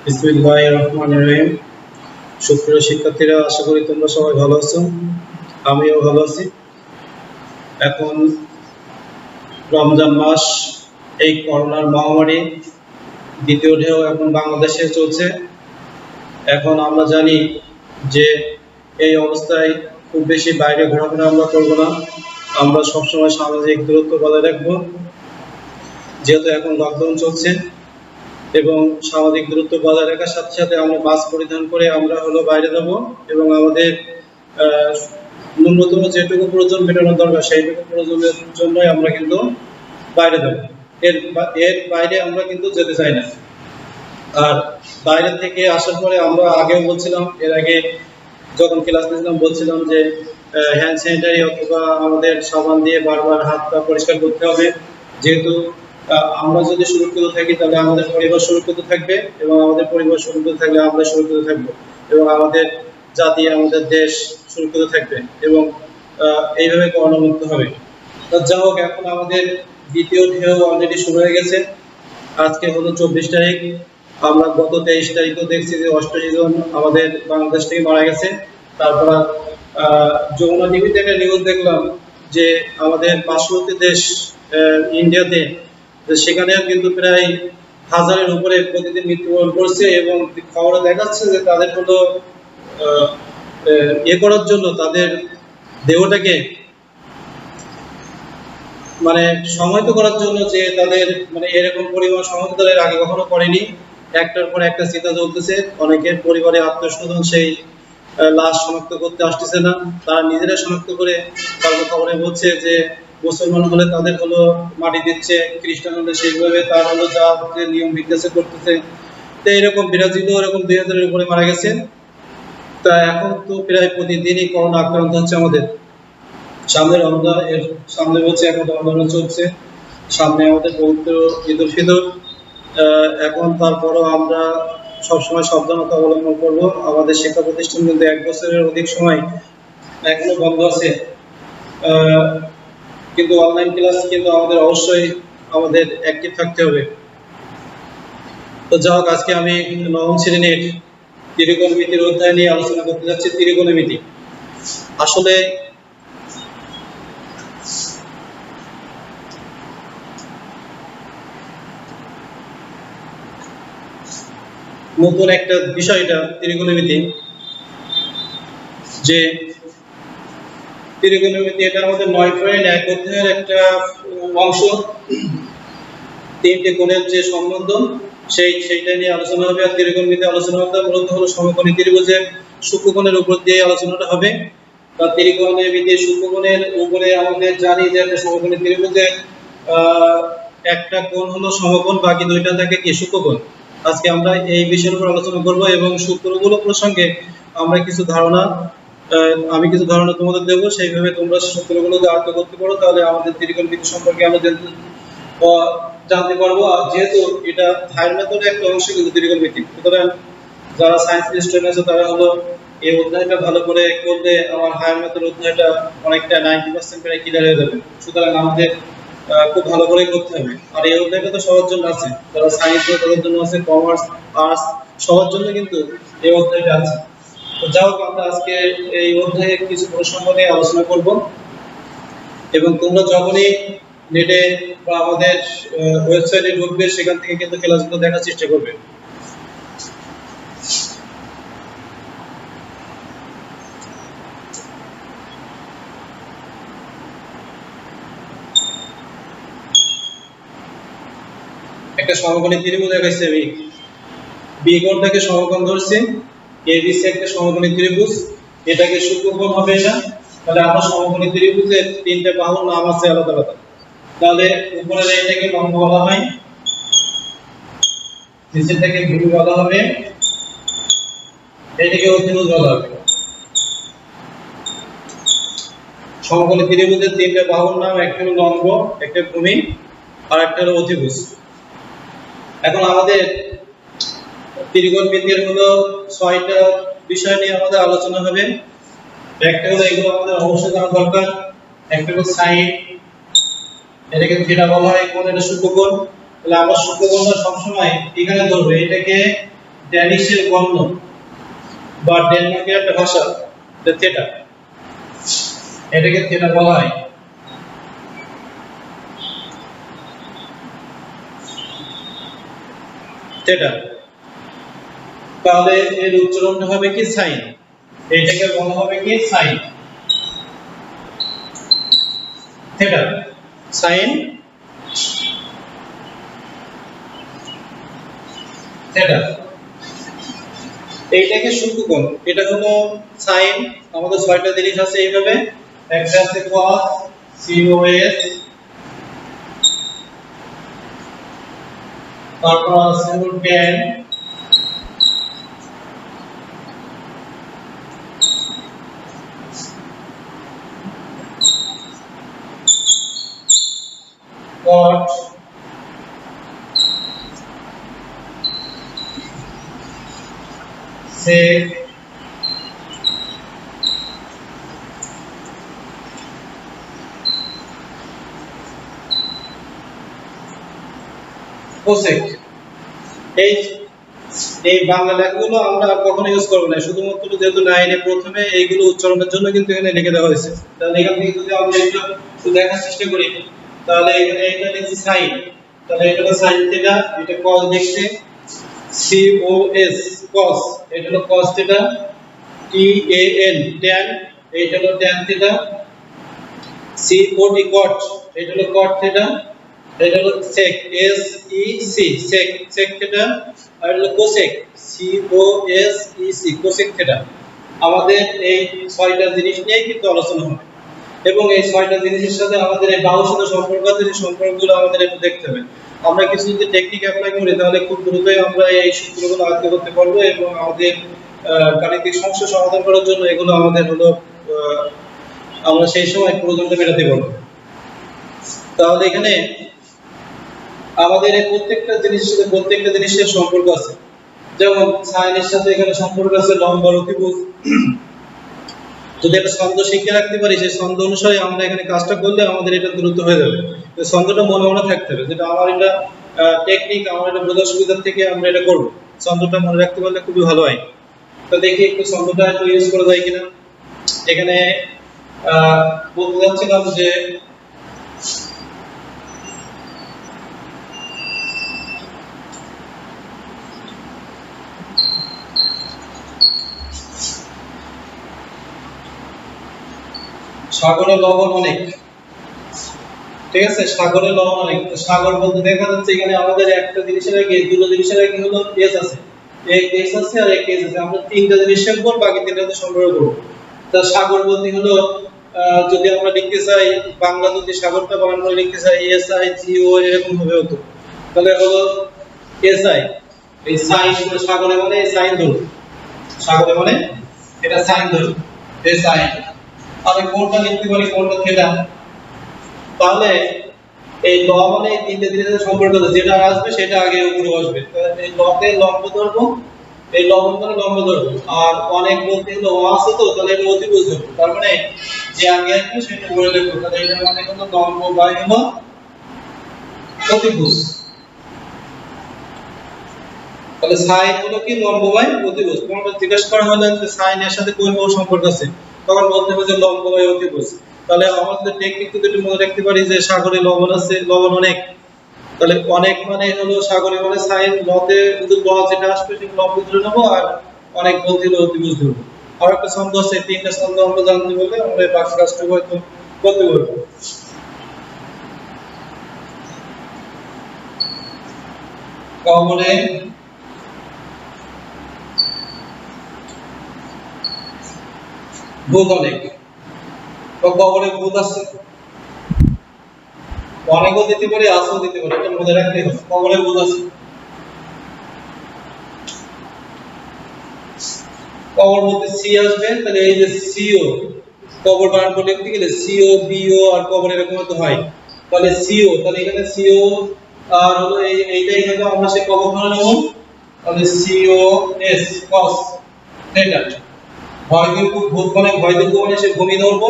বিসমিল্লাহির রহমানির রহিম। সুপ্রিয় শিক্ষার্থীরা, আশা করি তোমরা সবাই ভালো আছো। আমিও ভালো আছি। এখন রমজান মাস, এই করোনার মহামারী দ্বিতীয় ঢেউ এখন বাংলাদেশে চলছে। এখন আমরা জানি যে এই অবস্থায় খুব বেশি বাইরে ঘোরাফেরা আমরা করবো না। আমরা সবসময় সামাজিক দূরত্ব বজায় রাখবো, যেহেতু এখন লকডাউন চলছে। এবং সামাজিক দূরত্ব বজায় রাখার সাথে সাথে আমরা মাস্ক পরিধান করে আমরা বাইরে যাব এবং আমাদের ন্যূনতম যেটুকু প্রয়োজন মেটানোর দরকার সেইটুকু প্রয়োজনের জন্যই আমরা কিন্তু বাইরে যাব। এর বাইরে আমরা কিন্তু যেতে চাই না। আর বাইরে থেকে আসার পরে আমরা আগেও বলছিলাম, এর আগে যখন ক্লাস নিয়েছিলাম বলছিলাম যে হ্যান্ড স্যানিটারি অথবা আমাদের সাবান দিয়ে বারবার হাত পা পরিষ্কার করতে হবে। যেহেতু আমরা যদি সুরক্ষিত থাকি তাহলে আমাদের পরিবার সুরক্ষিত থাকবে, এবং আমাদের পরিবার সুরক্ষিত থাকলে আমরা সুরক্ষিত থাকবো, এবং আমাদের জাতি আমাদের দেশ সুরক্ষিত থাকবে এবং এইভাবে করোনা মুক্ত হবে। যা হোক, এখন আমাদের দ্বিতীয় ঢেউ অলরেডি শুরু হয়ে গেছে। আজকে হলো 24 তারিখ। আমরা গত 23 তারিখও দেখছি যে 88 জন আমাদের বাংলাদেশ থেকে মারা গেছে। তারপর যমুনা টিভিতে একটা নিউজ দেখলাম যে আমাদের পার্শ্ববর্তী দেশ ইন্ডিয়াতে, সেখানে কিন্তু প্রায় 1000-এর উপরে প্রতিদিন মৃত্যুবরণ করছে, এবং খবরে দেখাচ্ছে যে তাদের হলো করার জন্য তাদের দেহটাকে মানে সমাহিত করার জন্য, যে তাদের এরকম পরিমাণ সমাহিত তাদের আগে কখনো করেনি। একটার পর একটা চিন্তা চলতেছে। অনেকের পরিবারে আত্মীয়স্বজন সেই লাশ শনাক্ত করতে আসতেছে না, তারা নিজেরা শনাক্ত করে। তারপর খবরে বলছে যে মুসলমান হলে তাদের মাটি দিচ্ছে, খ্রিস্টান হলে সেইভাবে তার যা নিয়ম বিদ্বেষ করতেছে। তো এরকম ব্রাজিলও এরকম 2000-এর উপরে মারা গেছে। তা এখন তো প্রায় প্রতিদিনই করোনা আক্রান্ত হচ্ছে আমাদের। সামনে রমজান, এর সামনে হচ্ছে এখন রমজান চলছে, সামনে আমাদের পবিত্র ঈদ উল ফিতর। এখন তারপরও আমরা সবসময় সাবধানতা অবলম্বন করবো। আমাদের শিক্ষা প্রতিষ্ঠান কিন্তু 1 বছরের অধিক সময় এখনো বন্ধ আছে, কিন্তু অনলাইন ক্লাস কিন্তু আমাদের অবশ্যই আমাদের অ্যাক্টিভ থাকতে হবে। তো যাই হোক, আজকে আমি 9ম শ্রেণীর ত্রিকোণমিতির অধ্যায় নিয়ে আলোচনা করতে যাচ্ছি। ত্রিকোণমিতি আসলে নতুন একটা বিষয়, এটা ত্রিকোণমিতি। যে ত্রিকোণমিতি এটা আমাদের 9.1 অধ্যায়ের একটা অংশ। 3টে কোণের যে সম্বন্ধ সেইটা নিয়ে আলোচনা হবে। আর ত্রিকোণমিতি আলোচনাটা মূলত হলো সমকোণী ত্রিভুজের সূক্ষ্মকোণের উপর দিয়ে আলোচনাটা হবে। বা ত্রিকোণমিতির সূক্ষ্মকোণের উপরে আমাদের জানি যে একটা সমকোণী ত্রিভুজের একটা কোণ হলো সমকোণ, বাকি দুইটা থাকে কি সূক্ষ্মকোণ। আজকে আমরা এই বিষয়ের উপর আলোচনা করব, এবং সূত্রগুলো প্রসঙ্গে আমরা আমি কিছু ধারণা তোমাদের দেবো। সেইভাবে তোমরা সূত্রগুলো আয়ত্ত করতে পারো, তাহলে আমাদের ত্রিকোণমিতি সম্পর্কে আমরা জানতে পারবো। আর যেহেতু এটা হায়ার মেথডের একটা অংশ কিন্তু ত্রিকোণমিতি, সুতরাং যারা সায়েন্স স্টুডেন্ট আছে তারা এই অধ্যায়টা ভালো করে করলে আমার হায়ার মেথড অধ্যায়টা অনেকটা 90% প্রায় ক্লিয়ার হয়ে যাবে। সুতরাং আমাদের খুব ভালো করে করতে হবে। আর এই অধ্যায়টা তো সবার জন্য আছে, যারা সায়েন্স তাদের জন্য আছে, কমার্স আর্টস সবার জন্য কিন্তু এই অধ্যায়টা আছে। তো যাই হোক, আমরা আজকে এই অধ্যায়ে কিছু প্রসঙ্গ নিয়ে আলোচনা করব, এবং তোমরা যখনই নেটে বা আমাদের ওয়েবসাইটে ঢুকবে সেখান থেকে কিন্তু ক্লাসগুলো দেখার চেষ্টা করবে। একটা সমকোণী ত্রিভুজ দেখাইছি আমি। বি কোণটাকে সমকোণ ধরছি, এবিসি একটা সমকোণী ত্রিভুজ, এটাকে সূক্ষ্মকোণ হবে এটা। তাহলে আমরা সমকোণী ত্রিভুজের 3টে বাহুর নাম আছে আলাদা আলাদা। তাহলে উপরের এইটাকে লম্ব বলা হয়, নিচেরটাকে ভূমি বলা হবে, এটাকে অতিভুজ বলা হবে। সমকোণী ত্রিভুজের 3টে বাহুর নাম, একটা হলো লম্ব, একটা ভূমি, আর একটা হলো অতিভুজ। এখন আমাদের ত্রিকোণমিতির 6টা বিষয় নিয়ে আমাদের আলোচনা হবে। একটা হলো এগুলো আমাদের অবশ্যই জানা দরকার। একটা হলো সাইন, এটাকে থিটা বলা হয়, কোণ এটা সূক্ষ্মকোণ। তাহলে আমরা সূক্ষ্মকোণটা সবসময় এখানে ধরবো, এটাকে ড্যানিশের গণ্য বা ডেনমার্কের একটা ভাষা থেটা, এটাকে থেটা বলা হয়। থেটা, তাহলে এর উচ্চারণটা হবে কি সাইন, এইটাকে বলা হবে কি সাইন থেটা, সাইন থেটা। এইটাকে সূক্ষ্মকোণ, এটা হলো সাইন, আমাদের ছয়টা জিনিস আছে এইভাবে, একটা আছে cos, cos, তারপর আছে হলো tan, cot, sec, cosec। এই এই বাংলা লেখাগুলো আমরা আর কখনো ইউজ করব না, শুধুমাত্র যেহেতু 9 এ প্রথমে এইগুলো উচ্চারণের জন্য কিন্তু এখানে লিখে দেওয়া হয়েছে। তাহলে এখান থেকে যদি আমরা একটু দেখার চেষ্টা করি, তাহলে এখানে এটা লিখছি সাইন, তাহলে এটা হলো সাইন থিটা, এটা cos লিখছে cos, cos এটা হলো cos থিটা, tan tan এটা হলো tan থিটা, cot cot এটা হলো cot থিটা, এটা হলো sec sec sec sec theta, আর হলো cosec cosec cosec থিটা। আমাদের এই ছয়টা জিনিস নিয়ে কিন্তু আলোচনা হবে, এবং এই ছয়টা জিনিসের সাথে আমাদের এই বাহুর সাথে সম্পর্ক আছে, যে সম্পর্কগুলো আমাদের একটু দেখতে হবে। আমরা কিছু যদি টেকনিক অ্যাপ্লাই করি তাহলে খুব দ্রুতই আমরা এই সূত্রগুলো আয়ত্ত করতে পারবো, এবং আমাদের গাণিতিক সমস্যা সমাধান করার জন্য এগুলো আমাদের হলো আমরা সেই সময় প্রয়োজনটা মেটাতে পারবো। তাহলে এখানে আমাদের এই প্রত্যেকটা জিনিসের সম্পর্ক আছে, যেমন সাইনের সাথে এখানে সম্পর্ক আছে লম্ব আর অতিভুজ। যদি একটা ছন্দ শিখে রাখতে পারি, সেই ছন্দ অনুসারে আমরা এখানে কাজটা করলে আমাদের এটা দ্রুত হয়ে যাবে। তো ছন্দটা মনে থাকতে হবে, যেটা আমার এটা টেকনিক, আমার এটা বোঝার সুবিধার থেকে আমরা এটা করব। ছন্দটা মনে রাখতে পারলে খুবই ভালো হয়। তো দেখি একটু ছন্দটা একটু ইউজ করা যায় কিনা। এখানে বলতে যাচ্ছিলাম যে সাগরে লবণ অনেক, ঠিক আছে, সাগরে লবণ অনেক। সাগর বলতে দেখা যাচ্ছে এখানে আমাদের একটা জিনিসের আগে দুটো জিনিসের আগে হলো এস আছে, এক এস আছে আর এক এস আছে, আমরা তিনটা জিনিস শিখব, বাকি তিনটাতে সংগ্রহ করব। তা সাগর বলতে হলো যদি আমরা লিখতে চাই বাংলা, যদি সাগরটা বানানো লিখতে চাই এস আই জি ও এরকম হবে হতো, তাহলে হলো এস আই, এই সাইন সাগরে মানে সাইন ধরো, সাগরে মানে এটা সাইন ধরো, এস আই। আমি কোনটা লিখতে পারি, কোনটা থিটা। তাহলে এই ল মানে তিনটে জিনিসের সম্পর্ক আছে, যেটা আসবে সেটা আগে উপরে আসবে। এই লতে লম্ব ধরবো, এই লম্ব মানে লম্ব ধরবো, আর অনেক বলতে হলো ও আছে তো, তাহলে এটা অতিভুজ ধরবো। তার মানে যে আগে আসবে সেটা উপরে লিখবো, তাহলে এটা মানে হলো লম্ব বাই হলো অতিভুজ। তাহলে সাইন হলো কি লম্ব বাই অতিভুজ। কোনটা জিজ্ঞাসা করা হলে যে সাইনের সাথে কোন সম্পর্ক আছে, তখন বলতে হবে যে লম্ব বাই অতিভুজ। তাহলে আমাদের টেকনিক যদি মনে রাখতে পারি যে সাগরে লবণ আছে, লবণ অনেক, তাহলে অনেক মানে হলো সাগরে মানে সাইন লতে যদি ল যেটা আসবে সেটা লম্ব ধরে নেব, আর অনেক বলতে হলো অতিভুজ ধরবো। আর একটা ছন্দ আছে, তিনটা ছন্দ আমরা জানতে বলে আমরা বাকি কাজটা হয়তো করতে পারবো। কমনে ভূত অনেক, কবরে ভূত আছে, অনেকও দিতে পারে, আসও দিতে পারে, এটা মনে রাখতে হবে। কবরে ভূত আছে, কবর বলতে সি আসবে, তাহলে এই যে সিও কবর বানান করে লিখতে গেলে সিও বিও আর কবর এরকম তো হয়, তাহলে সিও, তাহলে এখানে সিও আর হলো এইটা এখানে আমরা সে কবর ধরে নেব, তাহলে সিও এস কস থিটা। ভয় দীর্ঘ, ভূত মানে ভয় দীর্ঘ মানে সে ভূমি ধরবো,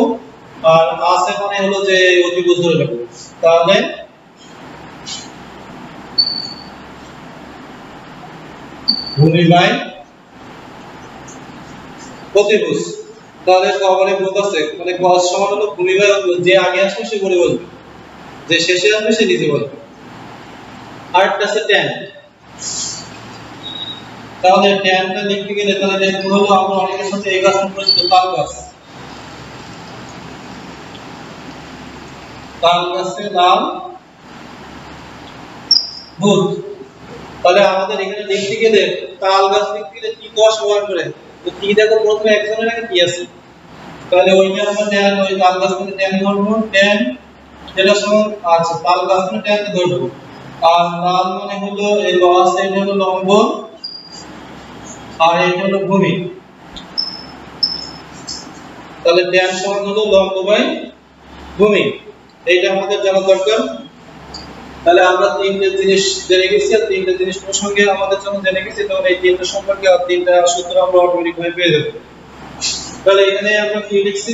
আর আসে মানে হলো যে অতিভুজ ধরে নেব। তাহলে ভূমি বাই প্রতিভুজ। তাহলে কবরে বোধ আছে মানে cos সমান হলো ভূমি বাই অতিভুজ, যে আগে আসবে সে পরে বলবে, যে শেষে আসবে সে নিচে বলবে। আরেকটা আছে tan। তাহলে tan টা লিখতে গেলে তাহলে দেখতে হলো আমরা অনেকের সাথে এই গাছ পরিচিত, তাল গাছ। তাল গাছে লাল ভূত। তাহলে আমাদের এখানে লিখতে গেলে তাল গাছ লিখতে গেলে কি দশ ব্যবহার করে, তো কি দেখো প্রথমে একজনের আগে কি আছে, তাহলে ওইটা আমরা tan, ওই তাল গাছ থেকে tan ধরবো, tan যেটা সমান আচ্ছা তাল গাছ থেকে tan ধরবো। আর লাল মানে হলো এই লস, এটা হলো লম্ব, আর এটা হলো ভূমি। তাহলে tan সমান হলো লম্ব বাই ভূমি, এইটা আমাদের জানা দরকার। তাহলে আমরা তিনটে জিনিস জেনে গেছি, আর তিনটে জিনিস প্রসঙ্গে আমাদের জন্য জেনে গেছি, তখন এই তিনটা সম্পর্কে আর তিনটা সূত্র আমরা অটোমেটিক ভাবে পেয়ে যাব। তাহলে এখানে আমরা কি লিখছি,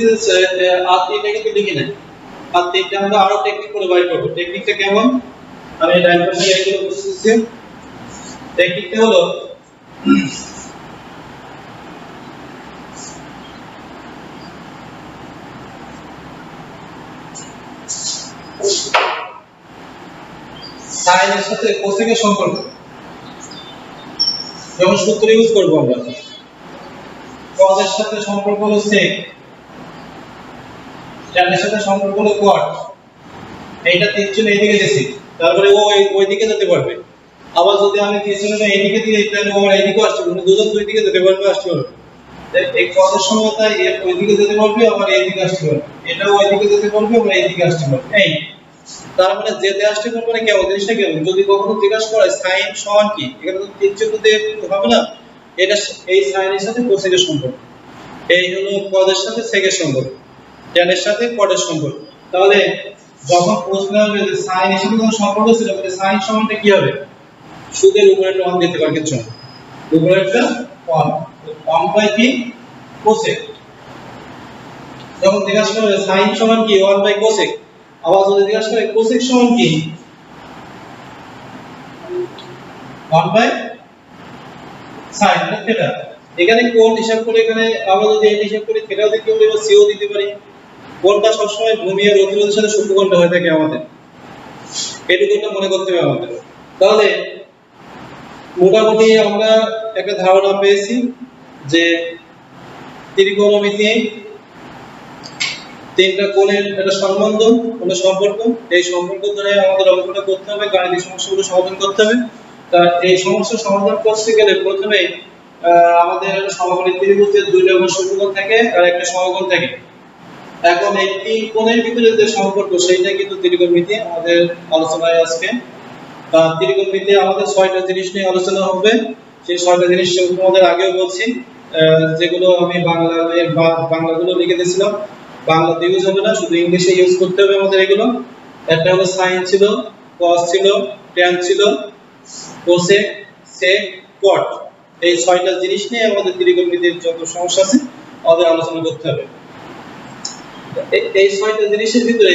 আর তিনটা কিন্তু লিখি না, আর তিনটা আমরা আরো টেকনিক করে বাইর করব। টেকনিকটা কেমন, আমি ডাইন পাশে এইগুলো বুঝতেছি। টেকনিকটা হলো সাইনের সাথে কোসেকের সম্পর্ক। যেমন সূত্র ইউজ করব আমরা, cos এর সাথে সম্পর্ক হলো sec, tan এর সাথে সম্পর্ক হলো cot। এইটা তিনজন এইদিকে দিছি, তারপরে ও ওই দিকে যেতে পারবে। আবার যদি আমি তিনজনে এইদিকে দিয়ে তাহলে ও এইদিকে আসতে পারবে, দুজন দুই দিকে যেতে পারবে, আসতে পারবে। এই cos এর সময় তাই এর ওইদিকে যেতে পারবে, আবার এইদিকে আসতে পারবে, এটাও ওইদিকে যেতে পারবে, আবার এইদিকে আসতে পারবে। এই তার মানে যেতে আসতে পারবে না, কেমন জিনিসটা কেমন, যদি কখনো জিজ্ঞাসা করে sin সমান কি, এখানে তো তিনজন দিয়ে হবে না, এটা এই sin এর সাথে cos এর সম্পর্ক, এই হলো cos এর সাথে sec এর সম্পর্ক, tan এর সাথে cot এর সম্পর্ক। তাহলে যখন প্রশ্ন হবে যে sin এর সাথে কোনো সম্পর্ক ছিল, তাহলে sin সমানটা কি হবে, সুদের উপরে একটা 1 দিতে পারে, কিছু না, উপরে একটা 1, 1 বাই কি cosec। যখন জিজ্ঞাসা করবে sin সমান কি 1 বাই cosec, আবার যদি জিজ্ঞাসা করে cosec সমান কি 1 বাই sin না থিটা, এখানে কোণ হিসাব করে এখানে আমরা যদি এই হিসাব করি থিটাও দিতে পারি বা সিও দিতে পারি। কোণটা সব সময় ভূমি আর অতিভুজের সাথে সূক্ষ্মকোণটা হয়ে থাকে আমাদের, এটুকুটা মনে করতে হবে আমাদের। তাহলে মোটামুটি আমরা একটা ধারণা পেয়েছি যে ত্রিকোণমিতি তিনটা কোণের একটা সম্বন্ধ, কোনো সম্পর্ক, এই সম্পর্ক ধরে আমাদের অঙ্কটা করতে হবে, গাণিতিক সমস্যাগুলো সমাধান করতে হবে। তা এই সমস্যা সমাধান করতে গেলে প্রথমে আমাদের সমকোণী ত্রিভুজের দুইটা সূক্ষ্মকোণ থাকে আর একটা সমকোণ থাকে। এখন এই তিন কোণের ভিতরে যে সম্পর্ক সেইটা কিন্তু ত্রিকোণমিতি আমাদের আলোচনায় আজকে। ত্রিকোণমিতি আমাদের 6টা জিনিস নিয়ে আলোচনা হবে, সেই 6টা জিনিস তোমাদের আগেও বলছি, যেগুলো আমি বাংলাগুলো লিখে দিয়েছিলাম, বাংলাতে ইউজ হবে না, শুধু ইংলিশে ইউজ করতে হবে আমাদের এগুলো। একটা হলো sin ছিল, cos ছিল, tan ছিল, cosec, sec, cot, এই 6টা জিনিস নিয়ে আমাদের ত্রিকোণমিতির যত সমস্যা আছে আমাদের আলোচনা করতে হবে। এই 6টা জিনিসের ভিতরে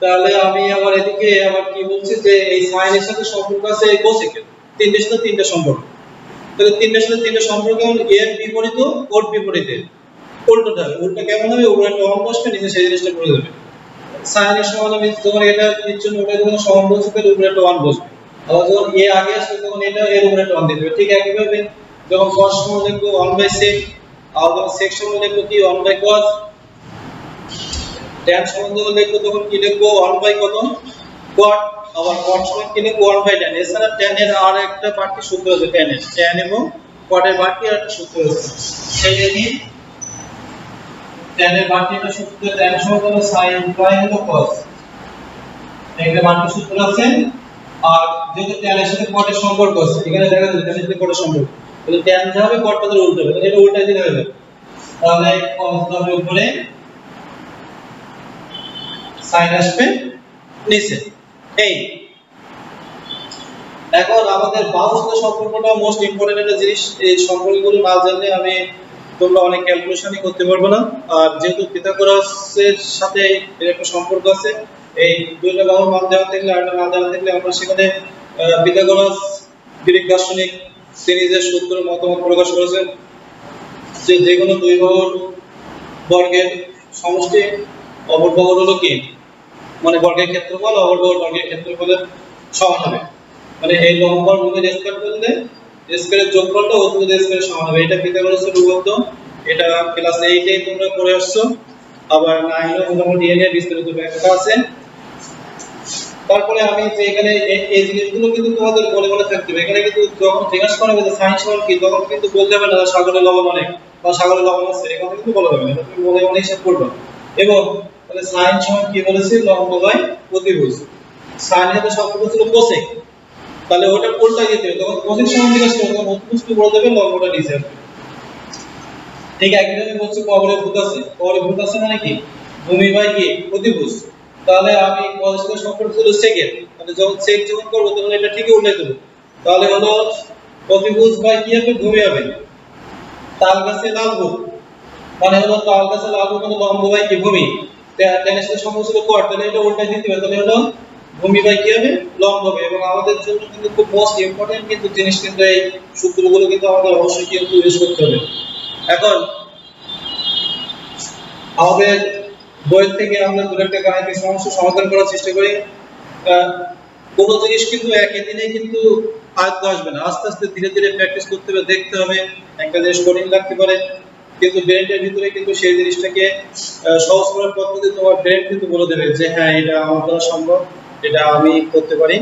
তাহলে আমি আবার এদিকে আবার কি বলছি যে এই sin এর সাথে সম্পর্ক আছে এই cosec এর, তিনটের সাথে তিনটা সম্পর্ক। তাহলে তিনটের সাথে তিনটা সম্পর্ক এর বিপরীত ওর বিপরীতে উল্টোটা হবে। উল্টা কেমন হবে, উপরে একটা 1 বসবে, নিচে সেই জিনিসটা পড়ে যাবে। sin এর সমান আমি যখন এটা নিচে ওটা যখন সমান বসবে তাহলে উপরে একটা 1 বসবে, আবার যখন a আগে আসবে তখন এটা এর উপরে একটা 1 দিতে হবে। ঠিক একই ভাবে যখন cos সমান লিখবো 1 বাই sec, আর যখন sec সমান লিখবো কি 1 বাই cos, tan সমান যখন লিখবো তখন কি লিখবো 1 বাই কত cot, আবার cot সমান কি লিখবো 1 বাই tan। এছাড়া tan এর আর একটা বাড়তি সূত্র আছে, tan এবং cot এর বাড়তি আর একটা সূত্র আছে, সেই নিয়ে tan এর বাড়তি একটা সূত্র, tan সমান হলো sin প্রাইম হলো cos, একটা বাড়তি সূত্র আছে। আর যেহেতু tan এর সাথে cot এর সম্পর্ক আছে, এখানে দেখা যাচ্ছে tan এর সাথে cot এর সম্পর্ক, তাহলে tan যা হবে cot তাদের উল্টো হবে, এটা উল্টাই দিলে হবে, তাহলে cos হবে উপরে, sin আসবে নিচে। এই এখন আমাদের বাহুর সাথে সম্পর্কটা মোস্ট ইম্পর্টেন্ট একটা জিনিস, এই সম্পর্কগুলো না জানলে আমি তোমরা অনেক ক্যালকুলেশনই করতে পারবে না। আর যেহেতু পিথাগোরাসের সাথে এর একটা সম্পর্ক আছে, এই দুইটা বাহুর মান দেওয়া থাকলে আর একটা না দেওয়া থাকলে আমরা সেখানে পিথাগোরাস গ্রিক দার্শনিক তিনি যে সূত্র মতামত প্রকাশ করেছেন যে যে কোনো দুই বাহুর বর্গের সমষ্টি অপর বাহুর হলো কি, মানে বর্গের ক্ষেত্রফল অপর বাহুর বর্গের ক্ষেত্রফলের সমান হবে। মানে এই লম্ব আর ভূমির স্কয়ার করলে স্কয়ারের যোগফলটা অতিভুজের স্কয়ারের সমান হবে। এটা পিথাগোরাসের উপপাদ্য, এটা ক্লাস 8 এ তোমরা পড়ে আসছো, আবার 9 এ মোটামুটি এর বিস্তারিত ব্যাখ্যা আছে। তারপরে আমি যে এখানে এই জিনিসগুলো কিন্তু তোমাদের মনে মনে থাকতে হবে। এখানে কিন্তু যখন জিজ্ঞাসা করা হবে যে সাইন সমান কি, তখন কিন্তু বলতে হবে না সাগরে লবণ অনেক বা সাগরে লবণ আছে, এই কথা কিন্তু বলা যাবে না, তুমি মনে মনে হিসাব করবে। এবং তাহলে সাইন সমান কি বলেছে, লম্ব বাই অতিভুজ। সাইন এর সাথে সম্পর্ক ছিল কোসেক, তাহলে ওটা উল্টা দিতে হবে, তখন কোসেক সমান জিজ্ঞাসা করবে তখন অতিভুজকে বলে দেবে, লম্বটা নিচে আসবে। ঠিক একইভাবে বলছি কবরে ভূত আছে, কবরে ভূত আছে মানে কি, ভূমি বাই কি অতিভুজ। তাহলে আমি কোসেক সম্পর্ক ছিল সেকের, মানে যখন সেক যখন করব তখন এটা ঠিকই উল্টে দেব, তাহলে হলো অতিভুজ বাই কি হবে, ভূমি হবে। তাল গাছে লাল ভূত মানে হলো তাল গাছে লাল ভূত মানে লম্ব বাই কি ভূমি, tan এর সাথে সম্পর্ক ছিল কোয়াড, তাহলে এটা উল্টে দিতে হবে, তাহলে হলো ভূমি বাই কি হবে, লম্ব হবে। এবং আমাদের জন্য কিন্তু খুব মোস্ট ইম্পর্টেন্ট কিন্তু জিনিস, কিন্তু এই সূত্রগুলো কিন্তু আমাদের অবশ্যই কিন্তু ইউজ করতে হবে। এখন আমাদের বই থেকে আমরা দুটো একটা গাণিতিক সমস্যা সমাধান করার চেষ্টা করি। কোন জিনিস কিন্তু একই দিনে কিন্তু আয়ত্ত আসবে না, আস্তে আস্তে ধীরে ধীরে প্র্যাকটিস করতে হবে, দেখতে হবে। একটা জিনিস কঠিন লাগতে পারে, কিন্তু ব্রেনের ভিতরে কিন্তু সেই জিনিসটাকে সহজ করার পদ্ধতি তোমার ব্রেন কিন্তু বলে দেবে যে হ্যাঁ এটা আমার দ্বারা সম্ভব, এটা আমি করতে পারি,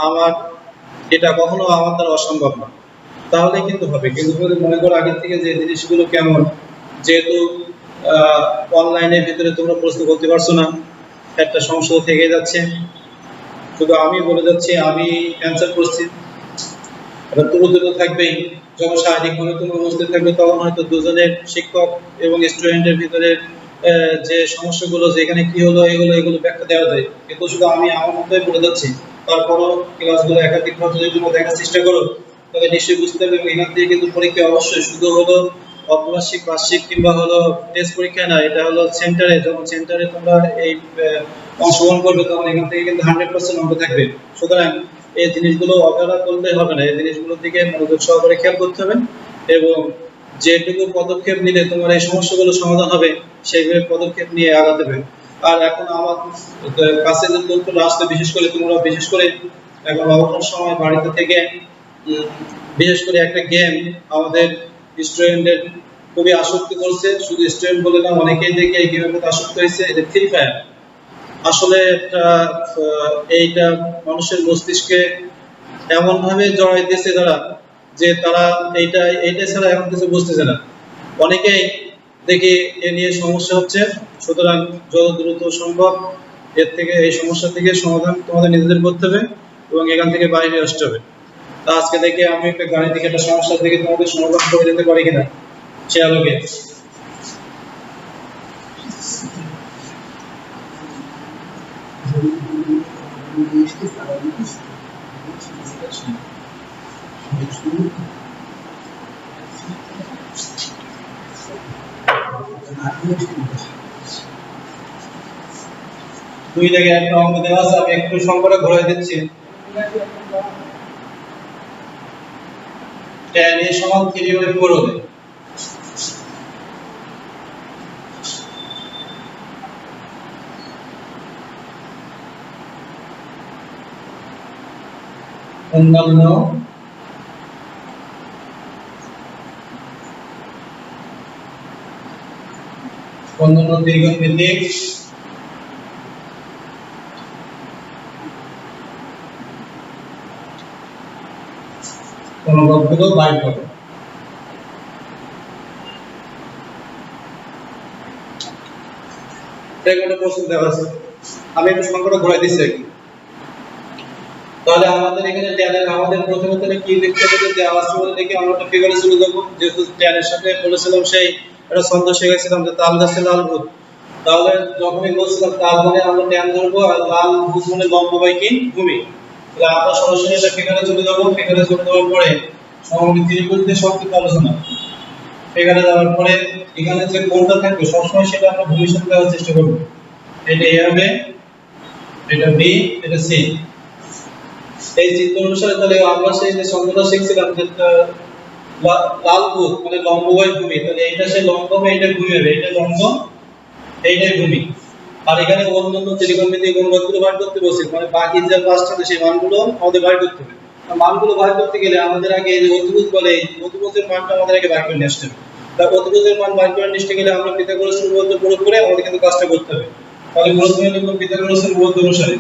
আমার এটা কখনো আমার দ্বারা অসম্ভব না, তাহলে কিন্তু হবে। কিন্তু যদি মনে করো আগে থেকে যে জিনিসগুলো কেমন, যেহেতু অনলাইনের ভিতরে তোমরা প্রশ্ন করতে পারছো না, একটা সমস্যা থেকে যাচ্ছে, শুধু আমি বলে যাচ্ছি, আমি অ্যানসার করছি, এটা তুলনা থাকবেই। যখন শারীরিকভাবে তোমরা উপস্থিত থাকবে তখন হয়তো দুজনের শিক্ষক এবং স্টুডেন্টের ভিতরে যে সমস্যাগুলো যেখানে কি হলো এগুলো ব্যাখ্যা দেওয়া যায়, কিন্তু শুধু আমি আমার মতোই বলে যাচ্ছি। তারপরও ক্লাসগুলো একাধিকভাবে যদি তোমরা দেখার চেষ্টা করো তবে নিশ্চয়ই বুঝতে পারবে। এবং এখান থেকে কিন্তু পরীক্ষা অবশ্যই শুধু হলো অর্ধবার্ষিক, বার্ষিক কিংবা হলো টেস্ট পরীক্ষা না, এটা হলো সেন্টারে, যখন সেন্টারে তোমরা এই অংশগ্রহণ করবে তখন এখান থেকে কিন্তু 100% অঙ্ক থাকবে। সুতরাং এই জিনিসগুলো অবহেলা করলে হবে না, এই জিনিসগুলোর দিকে মনোযোগ সহকারে খেয়াল করতে হবে এবং যেটুকু পদক্ষেপ নিলে তোমার এই সমস্যাগুলো সমাধান হবে সেইভাবে পদক্ষেপ নিয়ে আগাতে হবে। আর এখন আমার কাছে যে তথ্যটা আসছে, বিশেষ করে তোমরা বিশেষ করে এখন অবসর সময় বাড়িতে থেকে বিশেষ করে একটা গেম আমাদের স্টুডেন্টদের খুবই আসক্তি করছে। শুধু স্টুডেন্ট বলে না, অনেকেই দেখে এই গেমের প্রতি আসক্ত হয়েছে, এটা ফ্রি ফায়ার। আসলে এইটা মানুষের মস্তিষ্কে এমন ভাবে জড়াই দিয়েছে তারা, যে তারা এইটা ছাড়া এখন কিছু বুঝতেছে না। অনেকেই দেখে এ নিয়ে সমস্যা হচ্ছে। সুতরাং যত দ্রুত সম্ভব এর থেকে, এই সমস্যা থেকে সমাধান তোমাদের নিজেদের করতে হবে এবং এখান থেকে বাইরে আসতে হবে। আজকে দেখে আমি একটা গাণিতিক একটা সমস্যা থেকে তোমাদের সমাধান করে দিতে পারি কিনা সে আলোকে। দুই জায়গায় একটা অঙ্ক দেওয়া আছে, আমি একটু সংখ্যাটা ঘুরাই দিচ্ছি। tan a সমান 3/4 হবে। অন্যান্য ত্রিকোণমিতিক অনুপাতগুলো বাইর করো। একটা প্রশ্ন দেওয়া আছে, আমি একটু সংখ্যাটা ঘুরাই দিচ্ছি। তাহলে আমাদের এখানে tan এর আমাদের প্রথমে তাহলে কি লিখতে হবে, যে দেওয়া আছে বলে দেখি আমরা একটা ফিগারে চলে যাব। যেহেতু tan এর সাথে বলেছিলাম সেই একটা ছন্দ শিখেছিলাম যে তাল গাছে লাল ভূত, তাহলে যখনই বলছিলাম তাল মানে আমরা tan ধরবো আর লাল ভূত মানে লম্ব বাই কি ভূমি। তাহলে আমরা সরাসরি এটা ফিগারে চলে যাব। ফিগারে চলে যাওয়ার পরে সমমিতি ত্রিভুজের সংক্ষিপ্ত আলোচনা, ফিগারে যাওয়ার পরে এখানে যে কোণটা থাকবে সবসময় সেটা আমরা ভূমির সাথে দেওয়ার চেষ্টা করব। এটা a হবে, এটা b, এটা c। এই চিত্র অনুসারে তাহলে আমরা সেই যে সংজ্ঞাটা শিখছিলাম যে লাল বুক মানে লম্ববাই ভূমি, তাহলে এইটা সেই লম্ব হবে, এইটা ভূমি হবে, এইটা লম্ব এইটাই ভূমি। আর এখানে অন্যান্য ত্রিকোণমিতিক অনুপাতগুলো বার করতে বলছি, মানে বাকি যে পাঁচটা আছে সেই মানগুলো আমাদের বার করতে হবে। আর মানগুলো বার করতে গেলে আমাদের আগে এই যে অতিভুজ বলে এই অতিভুজের মানটা আমাদের আগে বার করে নিয়ে আসতে হবে। তার অতিভুজের মান বার করে নিয়ে আসতে গেলে আমরা পিথাগোরাসের উপপাদ্য প্রয়োগ করে আমাদের কিন্তু কাজটা করতে হবে। তাহলে প্রথমে লিখব পিথাগোরাসের উপপাদ্য অনুসারে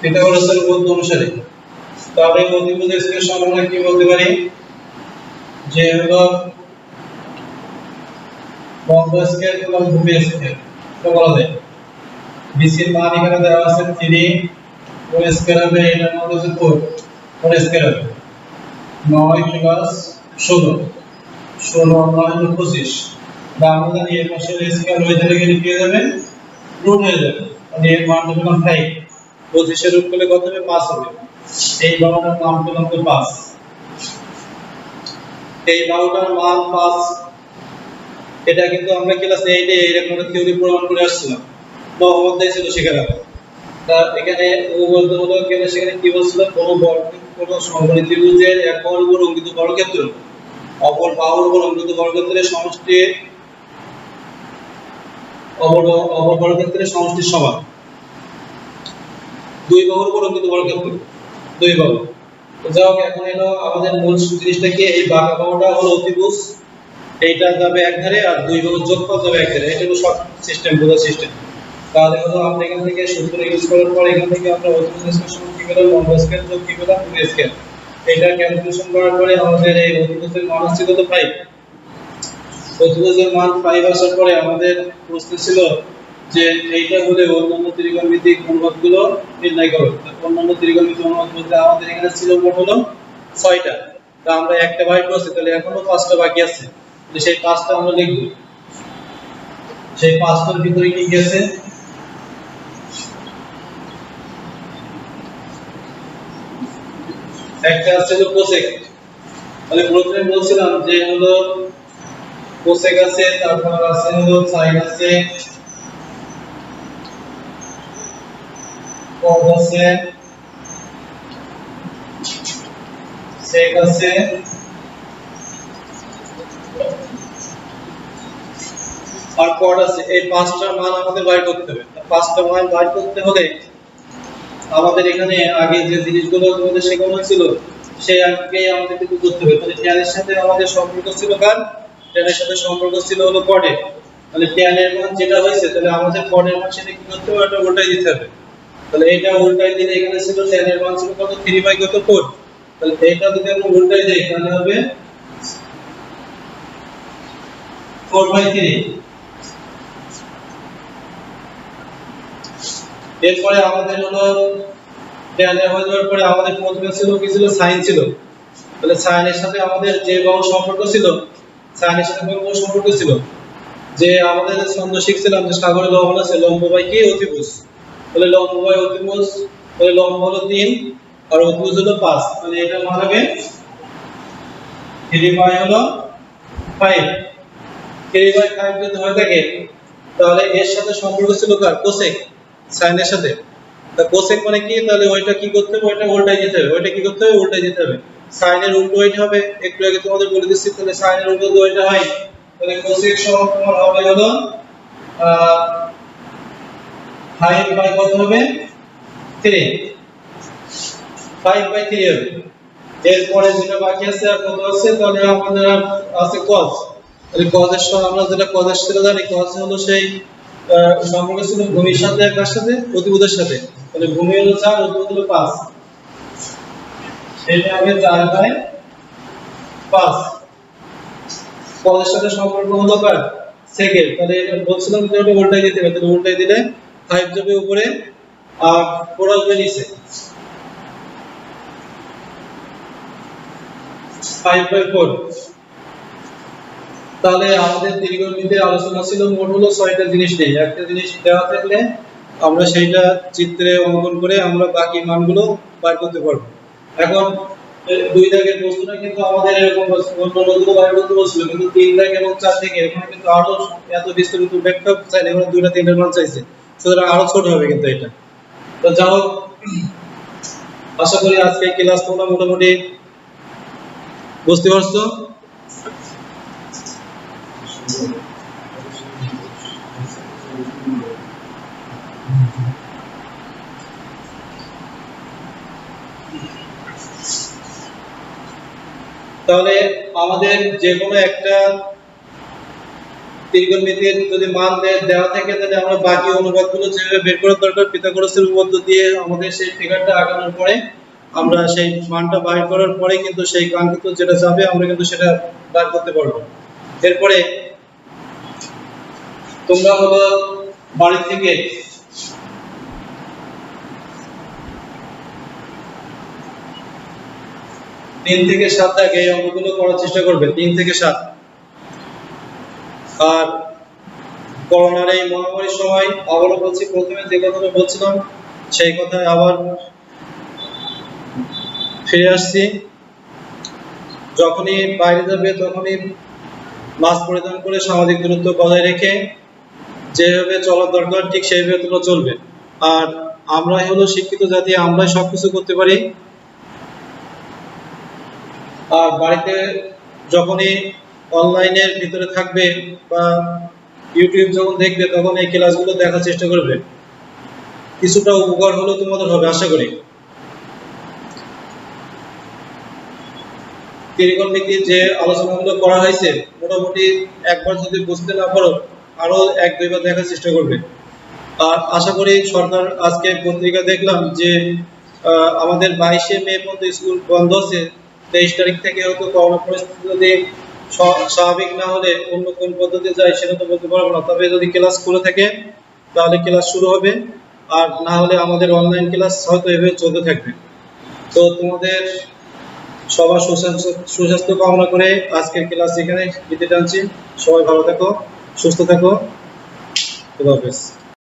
পিথাগোরাসের উপপাদ্য অনুসারে তাহলে অতিভুজের স্কয়ার সমান আমরা কি বলতে পারি যে হলো লম্ব স্কয়ার এবং ভূমি স্কয়ার। তো বলা যায় BC এর মান এখানে দেওয়া আছে 3, ও স্কয়ার হবে এটার মান হচ্ছে 4 স্কয়ার হবে 9 প্লাস 16 9 25। বা আমরা জানি এর পাশে স্কয়ার হয়ে যাবে গেলে কি হয়ে যাবে রুট হয়ে যাবে, মানে এর মান হবে 5, 25 এর রুট করলে কত হবে 5 হবে। এই 12টার নাম পেলাম তো 5, এই 12টার মান 5। এটা কিন্তু আমরা ক্লাস 8 এ এরকম একটা থিওরি প্রমাণ করে আসছিলাম, নবম অধ্যায় ছিল সেখানে। তা এখানে ও বলতে হলো কেন সেখানে কি বলছিল, কোন সমকোণী ত্রিভুজের এক বাহুর উপর অঙ্কিত বর্গক্ষেত্র অপর বাহুর উপর অঙ্কিত বর্গক্ষেত্রের সমষ্টি অপর বর্গক্ষেত্রের সমষ্টির সমান। দুই বাহুর উপর অঙ্কিত বর্গক্ষেত্র, দুই বাহু। তো যাও এখন এলো আমাদের মূল জিনিসটা কি, এই বাঁকা বাহুটা হলো অতিভুজ, এইটা যাবে এক ধারে আর দুই বাহুর যোগফল যাবে এক ধারে। এটা হলো শর্ট সিস্টেম, বোঝার সিস্টেম। তাহলে হলো আমরা এখান থেকে সূত্র ইউজ করার পর এখান থেকে আমরা অতিভুজ স্কয়ার সমান কি পেলাম, লম্ব স্কয়ার যোগ কি পেলাম, ভূমি স্কয়ার। এটা ক্যালকুলেশন করার পরে আমাদের এই অতিভুজের মান হচ্ছে কত 5। অতিভুজের মান 5 আসার পরে আমাদের প্রশ্ন ছিল যে এইটা হলে অন্যান্য ত্রিকোণমিতিক অনুপাতগুলো নির্ণয় করো। অন্যান্য ত্রিকোণমিতিক অনুপাত বলতে আমাদের এখানে ছিল মোট হলো 6টা, তা আমরা একটা বাই করছি, তাহলে এখনো 5টা বাকি আছে। তো সেই 5টা আমরা লিখব। সেই 5টার ভিতরে কি কি আছে, একটা আছে হলো কোসেক। তাহলে প্রথমে বলছিলাম যে হলো কোসেক আছে, তারপর আছে হলো সাইন আছে, কস আছে, সেক আছে, আর কট আছে। এই 5টার মান আমাদের বাইর করতে হবে। 5টা মান বাইর করতে হলে আমাদের এখানে আগে যে জিনিসগুলো তোমাদের শেখানো হয়েছিল সেই আগেই আমাদের কিন্তু করতে হবে। তাহলে tan এর সাথে আমাদের সম্পর্ক ছিল কার, tan এর সাথে সম্পর্ক ছিল হলো কট এর। তাহলে tan এর মান যেটা হয়েছে তাহলে আমাদের কট এর মান সেটা কি করতে হবে, এটা উল্টাই দিতে হবে। তাহলে এটা উল্টাই দিলে এখানে ছিল tan এর মান ছিল কত 3/4। তাহলে এটা যদি আমরা উল্টাই দেই তাহলে হবে 4/3। এরপরে আমাদের হলো tan এর হয়ে যাওয়ার পরে আমাদের প্রথমে ছিল কি ছিল sin ছিল। তাহলে sin এর সাথে আমাদের যে বাহু সম্পর্ক ছিল, sin এর সাথে কোন বাহু সম্পর্ক ছিল, যে আমাদের ছন্দ শিখছিলাম যে সাগরের লবণ আছে লম্ব বাই কি অতিভুজ। তাহলে লম্ব বাই অতিভুজ, তাহলে লম্ব হলো 3 আর অতিভুজ হলো 5। তাহলে এটা মান হবে 3 হলো 5। 3/5 যদি হয়ে থাকে তাহলে এর সাথে সম্পর্ক ছিল কার, কোসেক, sin এর সাথে। তা কোসেক মানে কি, তাহলে ওইটা কি করতে হবে, ওইটা উল্টাই দিতে হবে। ওইটা কি করতে হবে, উল্টাই দিতে হবে। sin এর উল্টো ওইটা হবে, একটু আগে তোমাদের বলে দিচ্ছি। তাহলে sin এর উল্টো ওইটা হয়, তাহলে কোসেক সমান তোমার হবে হলো 5 কত হবে 3, 5/3 হবে। এরপরে যেটা বাকি আছে আর কত আছে, তাহলে আমাদের আছে cos। তাহলে cos এর সমান আমরা যেটা cos এর ছিল জানি, cos হলো সেই সম্পর্ক ছিল ভূমির সাথে আর কার সাথে, অতিভুজের সাথে। তাহলে ভূমি হলো 4, অতিভুজ হলো 5, এটা হবে 4/5। cos এর সাথে সম্পর্ক হলো কার, সেকেন্ড। তাহলে এটা বলছিলাম যে ওটা উল্টাই দিতে হবে। তাহলে উল্টাই দিলে 5 যাবে উপরে আর 4 আসবে নিচে, 5/4। তাহলে আমাদের ত্রিকোণমিতির আলোচনা ছিল মোট হলো 6টা জিনিস নেই। একটা জিনিস দেওয়া থাকলে আমরা সেইটা চিত্রে অঙ্কন করে আমরা বাকি মানগুলো বার করতে পারবো। এখন 2 দাগের প্রশ্নটা কিন্তু আমাদের এরকম অন্য বাইরে বলছিল, কিন্তু 3 দাগ এবং 4 থেকে এখানে কিন্তু আরো এত বিস্তারিত ব্যাখ্যা চাইলে এখানে 2টা 3টার মান চাইছে, সুতরাং আরো ছোট হবে কিন্তু এটা। তো যাও, আশা করি আজকে ক্লাস তোমরা মোটামুটি বুঝতে পারছো। তাহলে আমাদের যে কোনো একটা ত্রিকোণমিতির যদি মান দেওয়া থাকে, তাহলে আমরা বাকি অনুপাতগুলো যেভাবে বের করার দরকার পিথাগোরাসের উপপাদ্য দিয়ে আমাদের সেই ফিগারটা আঁকানোর পরে আমরা সেই মানটা বাইর করার পরে কিন্তু সেই কাঙ্ক্ষিত যেটা যাবে আমরা কিন্তু সেটা বার করতে পারবো। এরপরে তোমরা হলো বাড়ি থেকে তিন থেকে 7 দাগ এই অঙ্কগুলো করার চেষ্টা করবে, 3 থেকে 7। আর করোনার এই মহামারীর সময় আবারও বলছি, প্রথমে যে কথাটা বলছিলাম সেই কথায় আবার ফিরে আসছি, যখনই বাইরে যাবে তখনই মাস্ক পরিধান করে সামাজিক দূরত্ব বজায় রেখে যেভাবে চলার দরকার ঠিক সেইভাবে তোমরা চলবে। আর আমরাই হলো শিক্ষিত জাতি, আমরাই সবকিছু করতে পারি। আর বাড়িতে যখনই অনলাইনের ভিতরে থাকবে বা ইউটিউব যখন দেখবে তখন এই ক্লাসগুলো দেখার চেষ্টা করবে, কিছুটা উপকার হলেও তোমাদের হবে আশা করি। ত্রিকোণমিতির যে আলোচনাগুলো করা হয়েছে মোটামুটি একবার যদি বুঝতে না পারো আরো 1-2 বার দেখার চেষ্টা করবে। আর আশা করি সরকার আজকে পত্রিকা দেখলাম যে আমাদের 22শে মে পর্যন্ত স্কুল বন্ধ আছে, 23 তারিখ থেকে হয়তো করোনা পরিস্থিতি যদি স্বাভাবিক না হলে অন্য কোন পদ্ধতি যায় সেটা তো বলতে পারবো না, তবে যদি ক্লাস খুলে থাকে তাহলে ক্লাস শুরু হবে, আর না হলে আমাদের অনলাইন ক্লাস হয়তো এভাবে চলতে থাকবে। তো তোমাদের সবার সুস্বাস্থ্য কামনা করে আজকের ক্লাস এখানে বিদায় টানছি। সবাই ভালো থাকো, সুস্থ থাকো, খুদা হাফেজ।